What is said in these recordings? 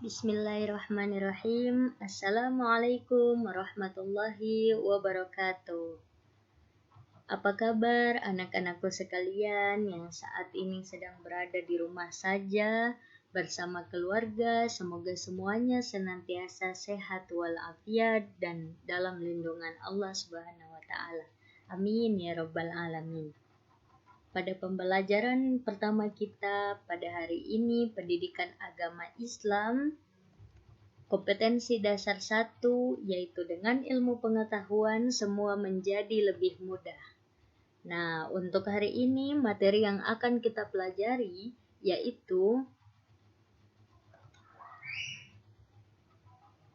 Bismillahirrahmanirrahim. Assalamualaikum warahmatullahi wabarakatuh. Apa kabar anak-anakku sekalian yang saat ini sedang berada di rumah saja bersama keluarga? Semoga semuanya senantiasa sehat walafiat dan dalam lindungan Allah Subhanahu wa taala. Amin ya rabbal alamin. Pada pembelajaran pertama kita pada hari ini, pendidikan agama Islam, kompetensi dasar 1, yaitu dengan ilmu pengetahuan semua menjadi lebih mudah. Nah, untuk hari ini materi yang akan kita pelajari yaitu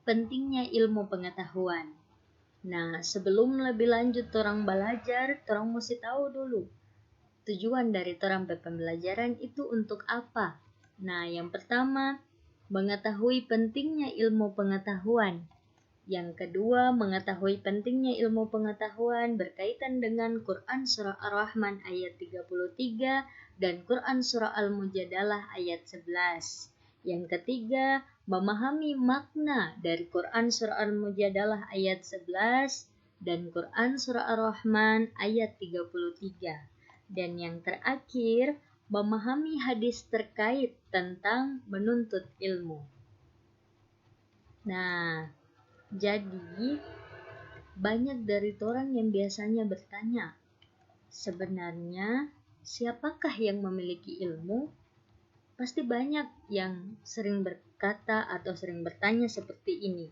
pentingnya ilmu pengetahuan. Nah, sebelum lebih lanjut orang belajar, orang mesti tahu dulu tujuan dari orang pembelajaran itu untuk apa. Nah, yang pertama, mengetahui pentingnya ilmu pengetahuan. Yang kedua, mengetahui pentingnya ilmu pengetahuan berkaitan dengan Quran Surah Ar-Rahman ayat 33 dan Quran Surah Al-Mujadalah ayat 11. Yang ketiga, memahami makna dari Quran Surah Al-Mujadalah ayat 11 dan Quran Surah Ar-Rahman ayat 33. Dan yang terakhir, memahami hadis terkait tentang menuntut ilmu. Nah, jadi banyak dari orang yang biasanya bertanya, sebenarnya siapakah yang memiliki ilmu? Pasti banyak yang sering berkata atau sering bertanya seperti ini.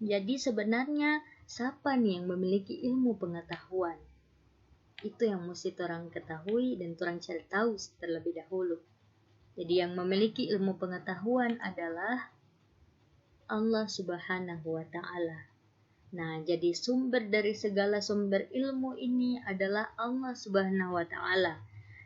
Jadi sebenarnya siapa nih yang memiliki ilmu pengetahuan? Itu yang mesti orang ketahui dan orang cari tahu terlebih dahulu. Jadi yang memiliki ilmu pengetahuan adalah Allah Subhanahu wa taala. Nah, jadi sumber dari segala sumber ilmu ini adalah Allah Subhanahu wa taala.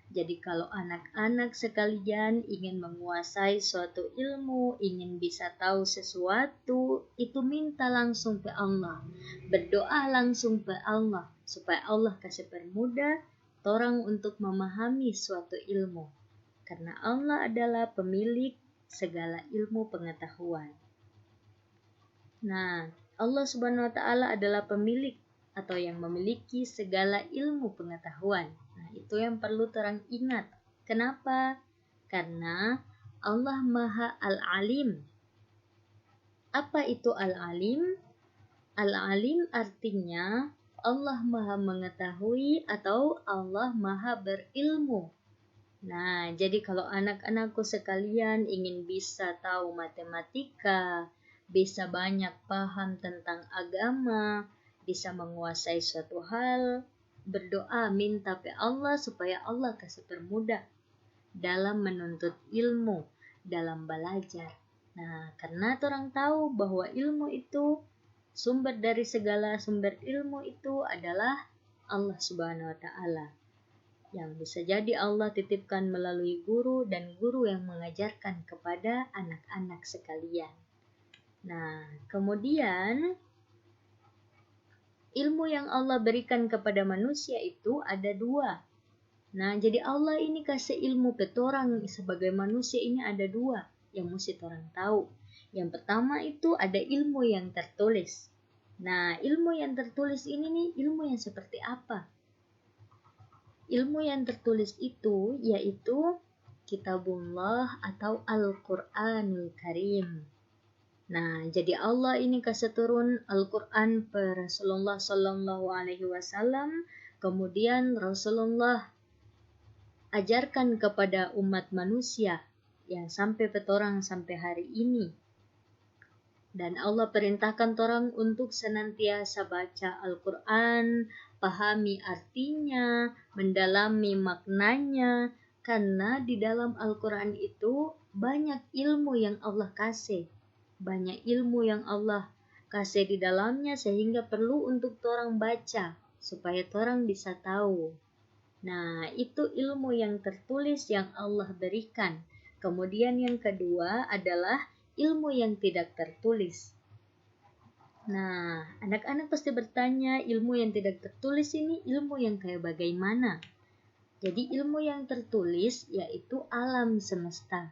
Jadi kalau anak-anak sekalian ingin menguasai suatu ilmu, ingin bisa tahu sesuatu, itu minta langsung ke Allah. Berdoa langsung ke Allah supaya Allah kasih permudah orang untuk memahami suatu ilmu. Karena Allah adalah pemilik segala ilmu pengetahuan. Nah, Allah Subhanahu wa taala adalah pemilik atau yang memiliki segala ilmu pengetahuan. Nah, itu yang perlu orang ingat. Kenapa? Karena Allah Maha Al-Alim. Apa itu Al-Alim? Al-Alim artinya Allah Maha mengetahui atau Allah Maha berilmu. Nah, jadi kalau anak-anakku sekalian ingin bisa tahu matematika, bisa banyak paham tentang agama, bisa menguasai suatu hal, berdoa minta ke Allah supaya Allah kasih permudah dalam menuntut ilmu, dalam belajar. Nah, karena orang tahu bahwa ilmu itu, sumber dari segala sumber ilmu itu adalah Allah Subhanahu wa taala. Yang bisa jadi Allah titipkan melalui guru dan guru yang mengajarkan kepada anak-anak sekalian. Nah, kemudian ilmu yang Allah berikan kepada manusia itu ada 2. Nah, jadi Allah ini kasih ilmu ke orang sebagai manusia ini ada 2 yang mesti orang tahu. Yang pertama itu ada ilmu yang tertulis. Nah, ilmu yang tertulis ini nih ilmu yang seperti apa? Ilmu yang tertulis itu yaitu Kitabullah atau Al-Quranul Karim. Nah, jadi Allah ini kasih turun Al-Quran per Rasulullah Sallallahu Alaihi Wasallam. Kemudian Rasulullah ajarkan kepada umat manusia yang sampai petorang sampai hari ini. Dan Allah perintahkan orang untuk senantiasa baca Al-Quran, pahami artinya, mendalami maknanya. Karena di dalam Al-Quran itu banyak ilmu yang Allah kasih. Banyak ilmu yang Allah kasih di dalamnya sehingga perlu untuk orang baca supaya orang bisa tahu. Nah, itu ilmu yang tertulis yang Allah berikan. Kemudian yang kedua adalah ilmu yang tidak tertulis. Nah, anak-anak pasti bertanya, ilmu yang tidak tertulis ini ilmu yang kayak bagaimana? Jadi ilmu yang tertulis yaitu alam semesta.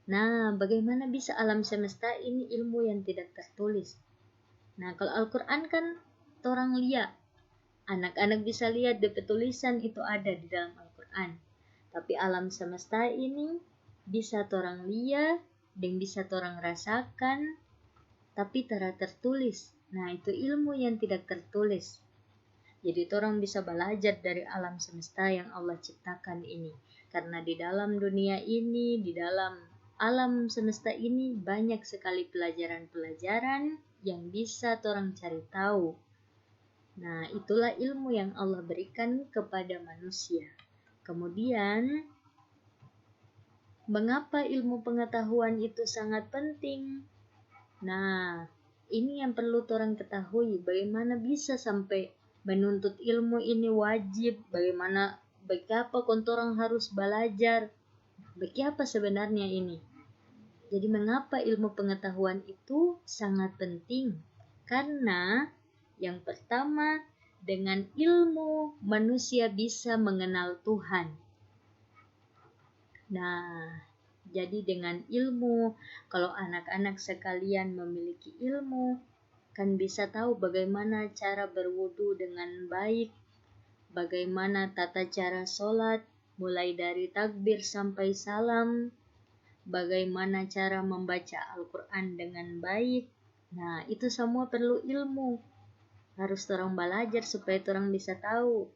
Nah, bagaimana bisa alam semesta ini ilmu yang tidak tertulis? Nah, kalau Al-Quran kan torang lihat, anak-anak bisa lihat di tulisan itu ada di dalam Al-Quran. Tapi alam semesta ini bisa torang lihat dan bisa torang rasakan, tapi tidak tertulis. Nah, itu ilmu yang tidak tertulis. Jadi orang bisa belajar dari alam semesta yang Allah ciptakan ini. Karena di dalam dunia ini, di dalam alam semesta ini banyak sekali pelajaran-pelajaran yang bisa orang cari tahu. Nah, itulah ilmu yang Allah berikan kepada manusia. Kemudian, mengapa ilmu pengetahuan itu sangat penting? Nah, ini yang perlu orang ketahui. Bagaimana bisa sampai menuntut ilmu ini wajib? Bagaimana orang harus belajar? Bagaimana sebenarnya ini? Jadi mengapa ilmu pengetahuan itu sangat penting? Karena yang pertama, dengan ilmu manusia bisa mengenal Tuhan. Nah, jadi dengan ilmu, kalau anak-anak sekalian memiliki ilmu, kan bisa tahu bagaimana cara berwudu dengan baik, bagaimana tata cara sholat, mulai dari takbir sampai salam, bagaimana cara membaca Al-Quran dengan baik. Nah, itu semua perlu ilmu. Harus orang belajar supaya orang bisa tahu.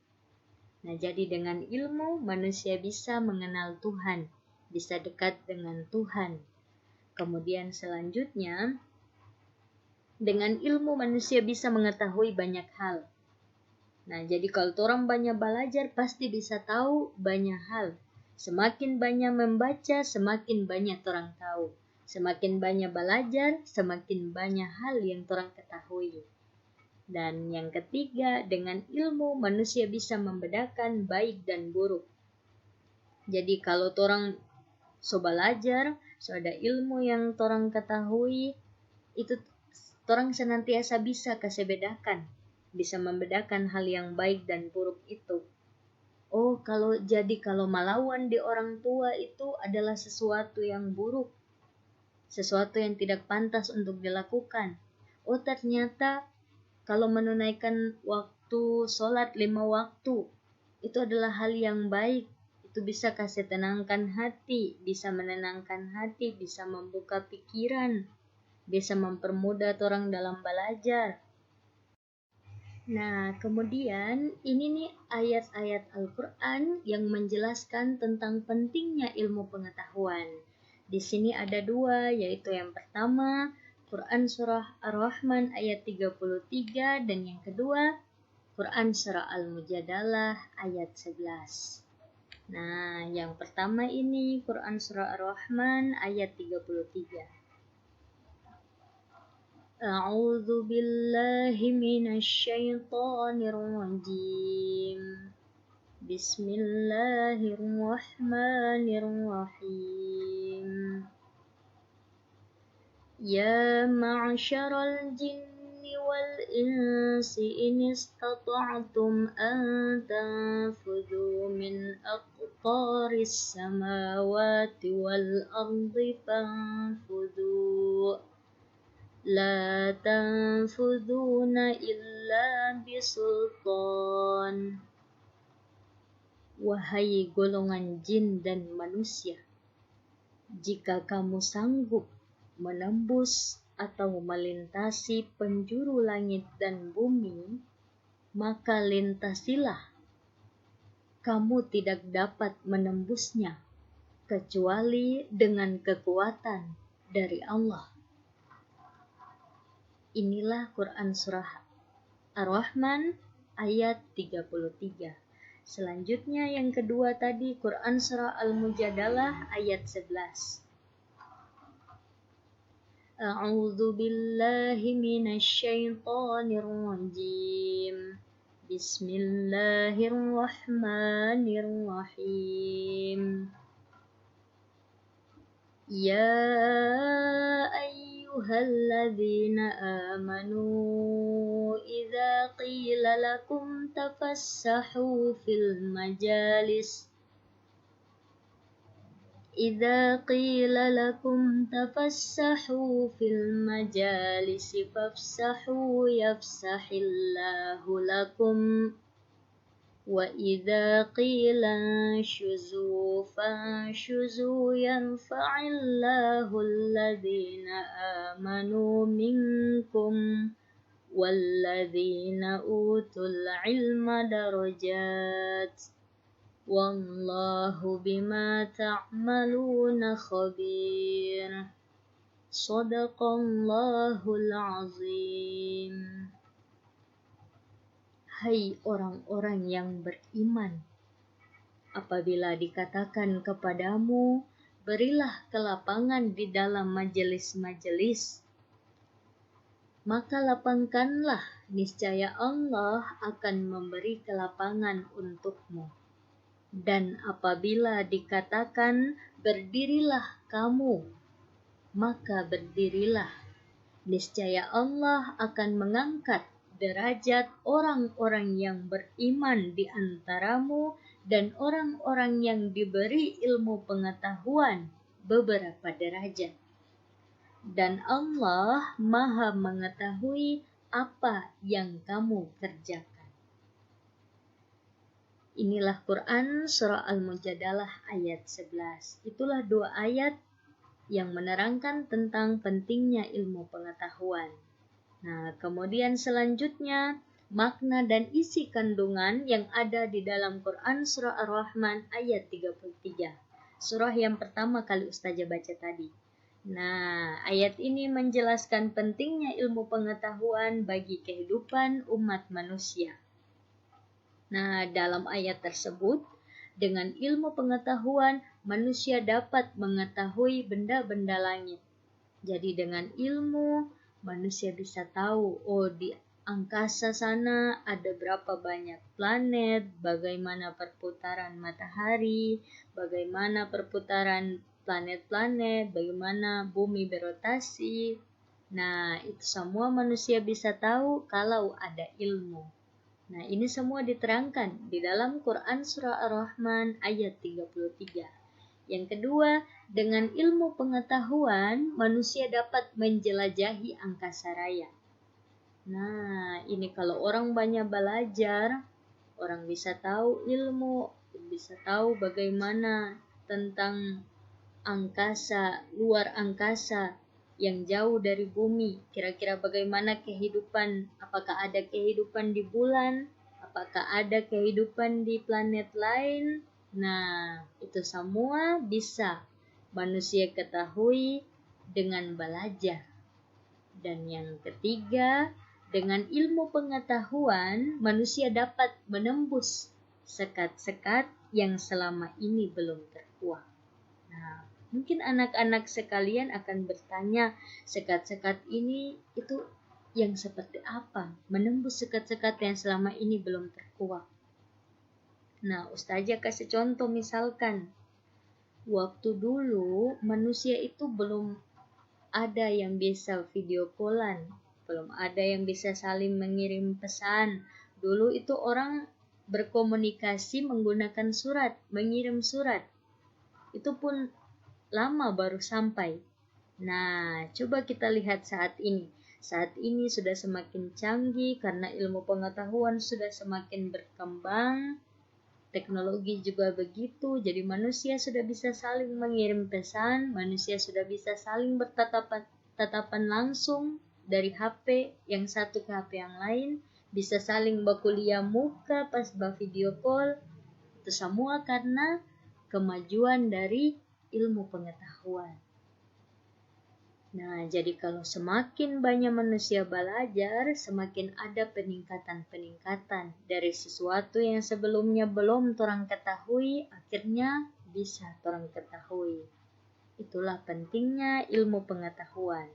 Nah, jadi dengan ilmu manusia bisa mengenal Tuhan, bisa dekat dengan Tuhan. Kemudian selanjutnya, dengan ilmu manusia bisa mengetahui banyak hal. Nah, jadi kalau orang banyak belajar pasti bisa tahu banyak hal. Semakin banyak membaca, semakin banyak orang tahu. Semakin banyak belajar, semakin banyak hal yang orang ketahui. Dan yang ketiga, dengan ilmu manusia bisa membedakan baik dan buruk. Jadi kalau orang belajar, ada ilmu yang orang ketahui, itu orang senantiasa bisa kasih bedakan, bisa membedakan hal yang baik dan buruk itu. Oh, kalau melawan di orang tua itu adalah sesuatu yang buruk, sesuatu yang tidak pantas untuk dilakukan. Oh, ternyata kalau menunaikan waktu sholat 5 waktu, itu adalah hal yang baik. Itu bisa kasih tenangkan hati, bisa menenangkan hati, bisa membuka pikiran, bisa mempermudah orang dalam belajar. Nah, kemudian ini nih ayat-ayat Al-Quran yang menjelaskan tentang pentingnya ilmu pengetahuan. Di sini ada dua, yaitu yang pertama, Quran Surah Ar-Rahman ayat 33, dan yang kedua, Quran Surah Al-Mujadalah ayat 11. Nah, yang pertama ini Quran Surah Ar-Rahman ayat 33. A'udzu billahi minasyaitonir rajim. Bismillahirrahmanirrahim. Ya ma'syaral jinni wal insi in istata'tum an tanfudhu min aqtaris samawati wal ardi fanfudhu. La tanfuduna illa bisultan. Wahai golongan jin dan manusia, jika kamu sanggup menembus atau melintasi penjuru langit dan bumi, maka lintasilah. Kamu tidak dapat menembusnya kecuali dengan kekuatan dari Allah. Inilah Quran Surah Ar-Rahman ayat 33. Selanjutnya yang kedua tadi Quran Surah Al-Mujadalah ayat 11. A'udzu billahi minasyaitonir rajim. Bismillahirrahmanirrahim. Ya ayyuhalladzina amanu idza qila lakum tafassahu fil majalis إذا قيل لكم تفسحوا في المجالس فافسحوا يفسح الله لكم وإذا قيل انشزوا فانشزوا يرفع الله الذين آمنوا منكم والذين أوتوا العلم درجات والله بما تعملون خبير. صدق الله العظيم. Hai orang-orang yang beriman, apabila dikatakan kepadamu, berilah kelapangan di dalam majelis-majelis, maka lapangkanlah, niscaya Allah akan memberi kelapangan untukmu. Dan apabila dikatakan berdirilah kamu, maka berdirilah, niscaya Allah akan mengangkat derajat orang-orang yang beriman di antaramu dan orang-orang yang diberi ilmu pengetahuan beberapa derajat. Dan Allah Maha mengetahui apa yang kamu kerjakan. Inilah Quran Surah Al-Mujadalah ayat 11. Itulah dua ayat yang menerangkan tentang pentingnya ilmu pengetahuan. Nah, kemudian selanjutnya makna dan isi kandungan yang ada di dalam Quran Surah Ar-Rahman ayat 33. Surah yang pertama kali Ustazah baca tadi. Nah, ayat ini menjelaskan pentingnya ilmu pengetahuan bagi kehidupan umat manusia. Nah, dalam ayat tersebut, dengan ilmu pengetahuan, manusia dapat mengetahui benda-benda langit. Jadi dengan ilmu, manusia bisa tahu, oh di angkasa sana ada berapa banyak planet, bagaimana perputaran matahari, bagaimana perputaran planet-planet, bagaimana bumi berotasi. Nah, itu semua manusia bisa tahu kalau ada ilmu. Nah, ini semua diterangkan di dalam Quran Surah Ar-Rahman ayat 33. Yang kedua, dengan ilmu pengetahuan, manusia dapat menjelajahi angkasa raya. Nah, ini kalau orang banyak belajar, orang bisa tahu ilmu, bisa tahu bagaimana tentang angkasa, luar angkasa yang jauh dari bumi. Kira-kira bagaimana kehidupan, apakah ada kehidupan di bulan, apakah ada kehidupan di planet lain. Nah, itu semua bisa manusia ketahui dengan belajar. Dan yang ketiga, dengan ilmu pengetahuan, manusia dapat menembus sekat-sekat yang selama ini belum terkuak. Nah, mungkin anak-anak sekalian akan bertanya, sekat-sekat ini itu yang seperti apa? Menembus sekat-sekat yang selama ini belum terkuak. Nah, Ustazah kasih contoh, misalkan waktu dulu manusia itu belum ada yang bisa video callan, belum ada yang bisa saling mengirim pesan. Dulu itu orang berkomunikasi menggunakan surat, mengirim surat. Itu pun lama baru sampai. Nah, coba kita lihat saat ini. Saat ini sudah semakin canggih karena ilmu pengetahuan sudah semakin berkembang. Teknologi juga begitu, jadi manusia sudah bisa saling mengirim pesan, manusia sudah bisa saling bertatapan langsung dari HP yang satu ke HP yang lain, bisa saling berkuliah muka pas video call. Itu semua karena kemajuan dari ilmu pengetahuan. Nah, jadi kalau semakin banyak manusia belajar, semakin ada peningkatan-peningkatan dari sesuatu yang sebelumnya belum orang ketahui, akhirnya bisa orang ketahui. Itulah pentingnya ilmu pengetahuan.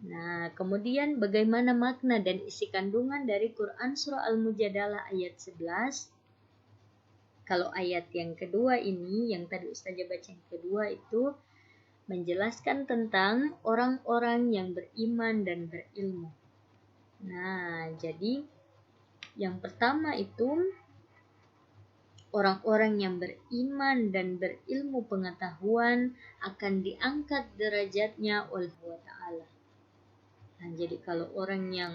Nah, kemudian bagaimana makna dan isi kandungan dari Quran Surah Al-Mujadalah ayat 11? Kalau ayat yang kedua ini, yang tadi Ustazah baca yang kedua itu, menjelaskan tentang orang-orang yang beriman dan berilmu. Nah, jadi yang pertama itu Orang-orang yang beriman dan berilmu pengetahuan akan diangkat derajatnya oleh Allah Ta'ala. Nah, jadi kalau orang yang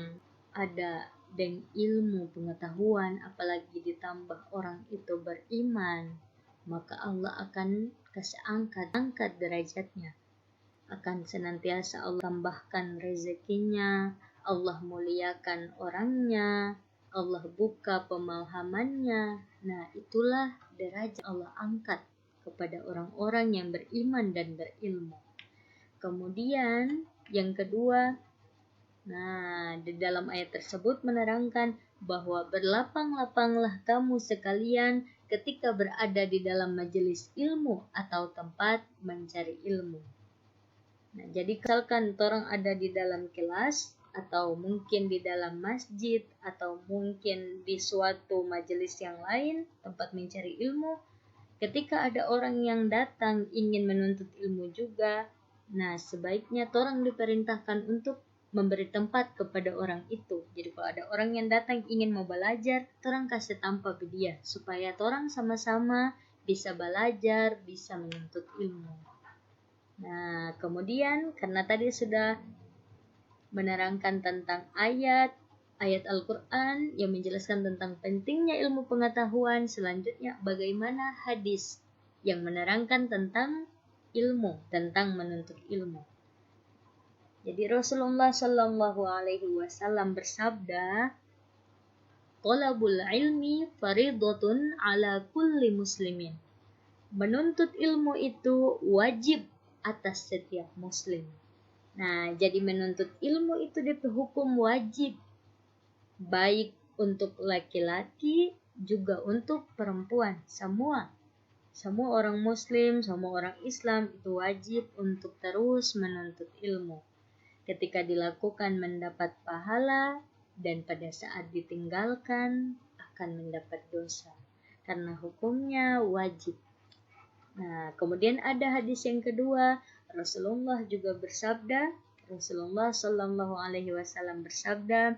ada dengan ilmu pengetahuan, apalagi ditambah orang itu beriman, maka Allah akan kasih angkat derajatnya. Akan senantiasa Allah tambahkan rezekinya, Allah muliakan orangnya, Allah buka pemahamannya. Nah, itulah derajat Allah angkat kepada orang-orang yang beriman dan berilmu. Kemudian yang kedua, nah, di dalam ayat tersebut menerangkan bahwa berlapang-lapanglah kamu sekalian ketika berada di dalam majelis ilmu atau tempat mencari ilmu. Nah, jadi misalkan orang ada di dalam kelas atau mungkin di dalam masjid atau mungkin di suatu majelis yang lain tempat mencari ilmu, ketika ada orang yang datang ingin menuntut ilmu juga, nah sebaiknya orang diperintahkan untuk memberi tempat kepada orang itu. Jadi kalau ada orang yang datang ingin mau belajar, orang kasih tempat dia supaya orang sama-sama bisa belajar, bisa menuntut ilmu. Nah, kemudian karena tadi sudah menerangkan tentang ayat Al-Quran yang menjelaskan tentang pentingnya ilmu pengetahuan, selanjutnya bagaimana hadis yang menerangkan tentang ilmu, tentang menuntut ilmu. Jadi Rasulullah Shallallahu Alaihi Wasallam bersabda, "Talabul ilmi faridatun ala kulli muslimin." Menuntut ilmu itu wajib atas setiap muslim. Nah, jadi menuntut ilmu itu dihukum wajib, baik untuk laki-laki juga untuk perempuan. Semua orang muslim, semua orang Islam itu wajib untuk terus menuntut ilmu. Ketika dilakukan mendapat pahala, dan pada saat ditinggalkan akan mendapat dosa. Karena hukumnya wajib. Nah, kemudian ada hadis yang kedua, Rasulullah juga bersabda, Rasulullah Shallallahu Alaihi Wasallam bersabda,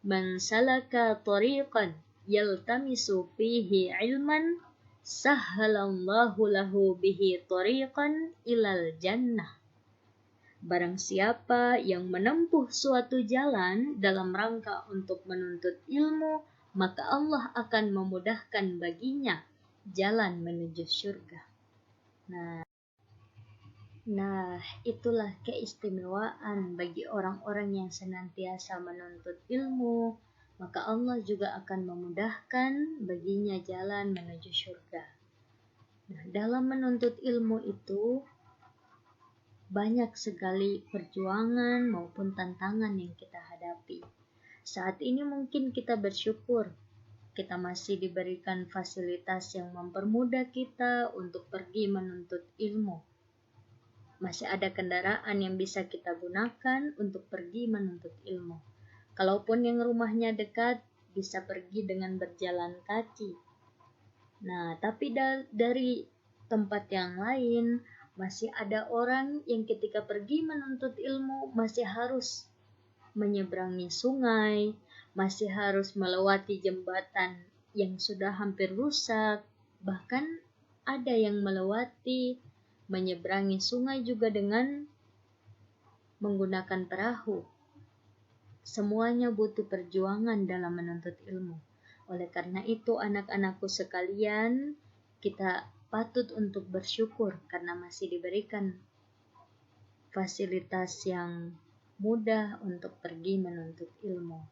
"Man salaka tariqan yaltamisu fihi ilman, sahhalallahu lahu bihi tariqan ilal jannah." Barang siapa yang menempuh suatu jalan dalam rangka untuk menuntut ilmu, maka Allah akan memudahkan baginya jalan menuju surga. Nah, itulah keistimewaan bagi orang-orang yang senantiasa menuntut ilmu, maka Allah juga akan memudahkan baginya jalan menuju surga. Nah, dalam menuntut ilmu itu banyak sekali perjuangan maupun tantangan yang kita hadapi. Saat ini mungkin kita bersyukur kita masih diberikan fasilitas yang mempermudah kita untuk pergi menuntut ilmu. Masih ada kendaraan yang bisa kita gunakan untuk pergi menuntut ilmu. Kalaupun yang rumahnya dekat, bisa pergi dengan berjalan kaki. Nah, tapi dari tempat yang lain, masih ada orang yang ketika pergi menuntut ilmu masih harus menyeberangi sungai, masih harus melewati jembatan yang sudah hampir rusak, bahkan ada yang menyeberangi sungai juga dengan menggunakan perahu. Semuanya butuh perjuangan dalam menuntut ilmu. Oleh karena itu, anak-anakku sekalian, kita patut untuk bersyukur karena masih diberikan fasilitas yang mudah untuk pergi menuntut ilmu.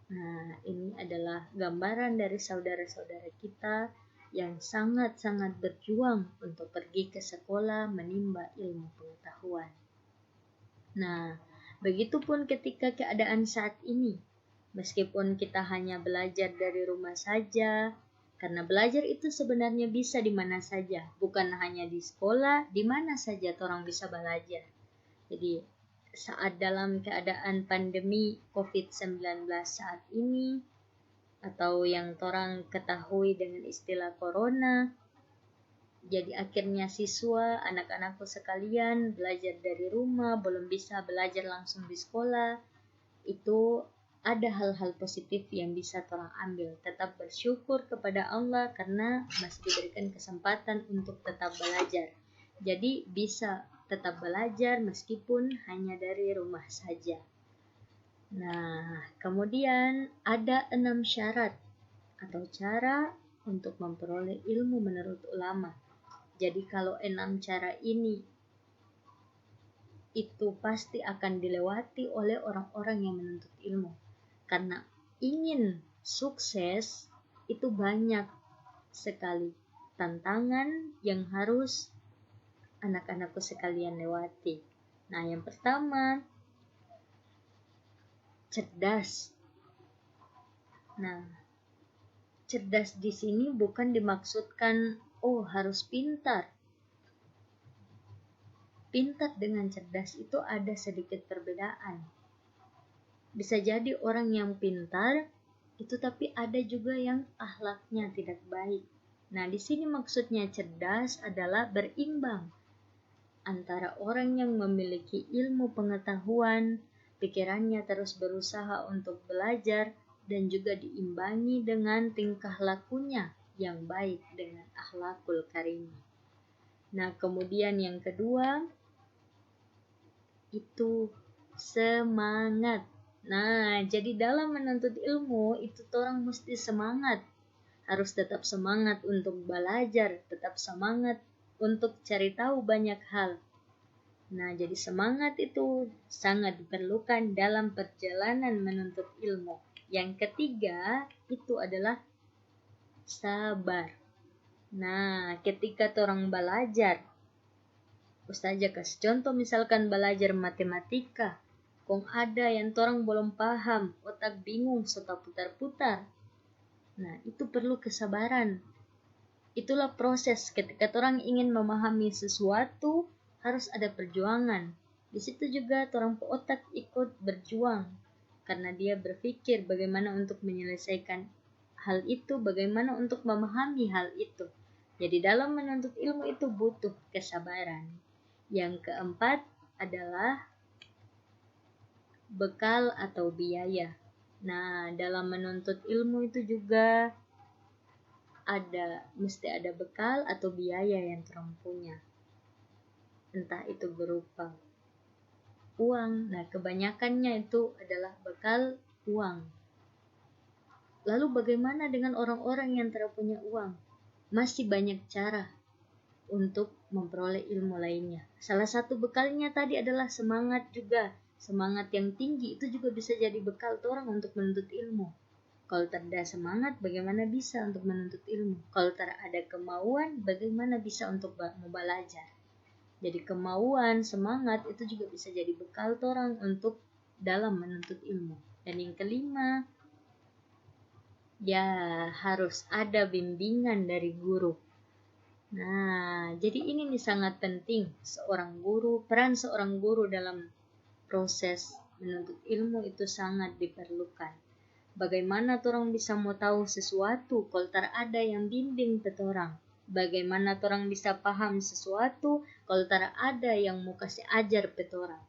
Nah, ini adalah gambaran dari saudara-saudara kita yang sangat-sangat berjuang untuk pergi ke sekolah menimba ilmu pengetahuan. Nah, begitupun ketika keadaan saat ini. Meskipun kita hanya belajar dari rumah saja, karena belajar itu sebenarnya bisa di mana saja, bukan hanya di sekolah, di mana saja orang bisa belajar. Jadi, saat dalam keadaan pandemi COVID-19 saat ini, atau yang orang ketahui dengan istilah corona, jadi akhirnya siswa, anak-anakku sekalian belajar dari rumah, belum bisa belajar langsung di sekolah. Itu ada hal-hal positif yang bisa orang ambil. Tetap bersyukur kepada Allah karena masih diberikan kesempatan untuk tetap belajar. Jadi bisa tetap belajar meskipun hanya dari rumah saja. Nah, kemudian ada 6 syarat atau cara untuk memperoleh ilmu menurut ulama. Jadi kalau 6 cara ini itu pasti akan dilewati oleh orang-orang yang menuntut ilmu. Karena ingin sukses itu banyak sekali tantangan yang harus anak-anakku sekalian lewati. Nah, yang pertama, cerdas. Nah, cerdas di sini bukan dimaksudkan harus pintar. Pintar dengan cerdas itu ada sedikit perbedaan. Bisa jadi orang yang pintar itu tapi ada juga yang akhlaknya tidak baik. Nah, di sini maksudnya cerdas adalah berimbang antara orang yang memiliki ilmu pengetahuan, pikirannya terus berusaha untuk belajar, dan juga diimbangi dengan tingkah lakunya yang baik dengan akhlakul karimah. Nah, kemudian yang kedua itu semangat. Nah, jadi dalam menuntut ilmu itu orang mesti semangat. Harus tetap semangat untuk belajar, tetap semangat untuk cari tahu banyak hal. Nah, jadi semangat itu sangat diperlukan dalam perjalanan menuntut ilmu. Yang ketiga itu adalah sabar. Nah, ketika orang belajar, Ustazah kasih contoh misalkan belajar matematika, kong ada yang orang belum paham, otak bingung, suka putar-putar. Nah, itu perlu kesabaran. Itulah proses ketika orang ingin memahami sesuatu, harus ada perjuangan. Di situ juga orang otak ikut berjuang, karena dia berpikir bagaimana untuk menyelesaikan hal itu, bagaimana untuk memahami hal itu. Jadi dalam menuntut ilmu itu butuh kesabaran. Yang keempat adalah bekal atau biaya. Nah, dalam menuntut ilmu itu juga mesti ada bekal atau biaya yang orang punya. Entah itu berupa uang. Nah, kebanyakannya itu adalah bekal uang. Lalu bagaimana dengan orang-orang yang tidak punya uang? Masih banyak cara untuk memperoleh ilmu lainnya. Salah satu bekalnya tadi adalah semangat juga. Semangat yang tinggi itu juga bisa jadi bekal orang untuk menuntut ilmu. Kalau tak ada semangat, bagaimana bisa untuk menuntut ilmu? Kalau tak ada kemauan, bagaimana bisa untuk belajar? Jadi kemauan, semangat itu juga bisa jadi bekal orang untuk dalam menuntut ilmu. Dan yang kelima, ya harus ada bimbingan dari guru. Nah, jadi ini nih sangat penting peran seorang guru dalam proses menuntut ilmu itu sangat diperlukan. Bagaimana orang bisa mau tahu sesuatu kalau tak ada yang bimbing ke orang? Bagaimana orang bisa paham sesuatu kalau tak ada yang mau kasih ajar ke orang?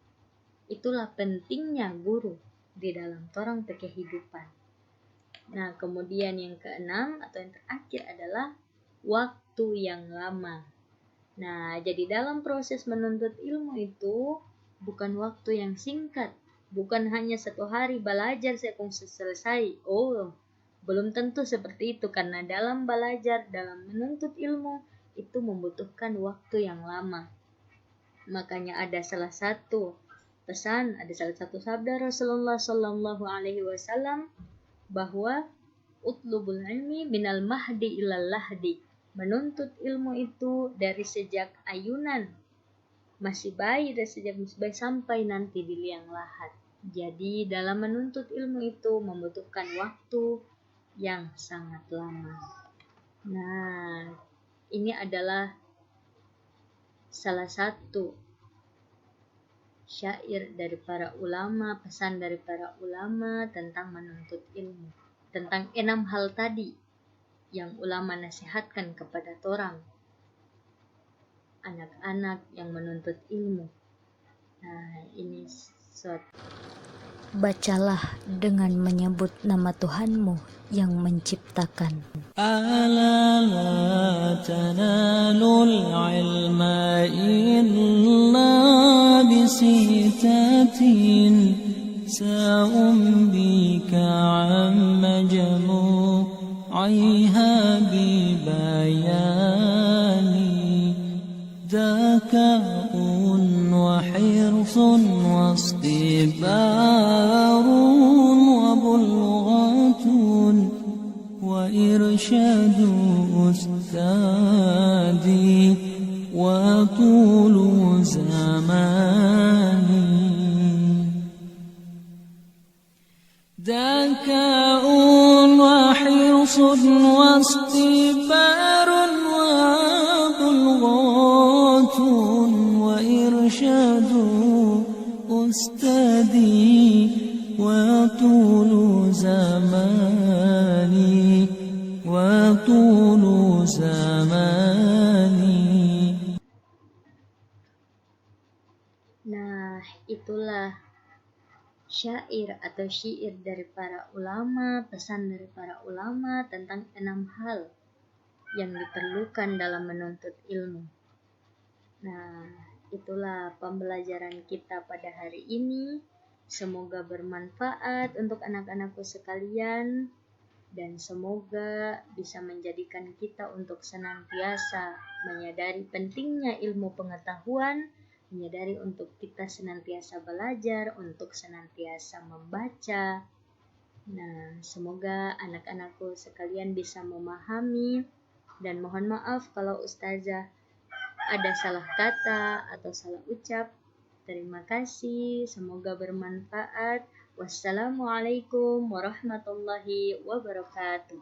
Itulah pentingnya guru di dalam orang kehidupan. Nah, kemudian yang keenam atau yang terakhir adalah waktu yang lama. Nah, jadi dalam proses menuntut ilmu itu bukan waktu yang singkat. Bukan hanya 1 hari belajar saya selesai. Belum tentu seperti itu karena dalam belajar, dalam menuntut ilmu itu membutuhkan waktu yang lama. Makanya ada salah satu sabda Rasulullah Shallallahu Alaihi Wasallam bahwa utlubul ilmi minal mahdi ilal lahdi. Menuntut ilmu itu dari sejak ayunan masih bayi, dari sejak masih bayi sampai nanti di liang lahat. Jadi dalam menuntut ilmu itu membutuhkan waktu yang sangat lama. Nah, ini adalah salah satu syair dari para ulama, pesan dari para ulama tentang menuntut ilmu. Tentang 6 hal tadi yang ulama nasihatkan kepada orang anak-anak yang menuntut ilmu. Nah, ini suatu Bacalah dengan menyebut nama Tuhanmu yang menciptakan. ألا لا تنالوا العلم إلا بستة سأنبيك عن مجموعها ببياني ذكاء وحرص واصطبار وبلغة وإرشاد أستاذي وطول زماني ذكاء وحرص واصطبار وبلغة وإرشاد أستاذي وطول زماني وطول زماني. Nah, itulah syair atau syair dari para ulama, pesan dari para ulama tentang 6 hal yang diperlukan dalam menuntut ilmu. Nah, itulah pembelajaran kita pada hari ini. Semoga bermanfaat untuk anak-anakku sekalian dan semoga bisa menjadikan kita untuk senantiasa menyadari pentingnya ilmu pengetahuan, menyadari untuk kita senantiasa belajar, untuk senantiasa membaca. Nah, semoga anak-anakku sekalian bisa memahami, dan mohon maaf kalau ustazah ada salah kata atau salah ucap. Terima kasih, semoga bermanfaat. Wassalamualaikum warahmatullahi wabarakatuh.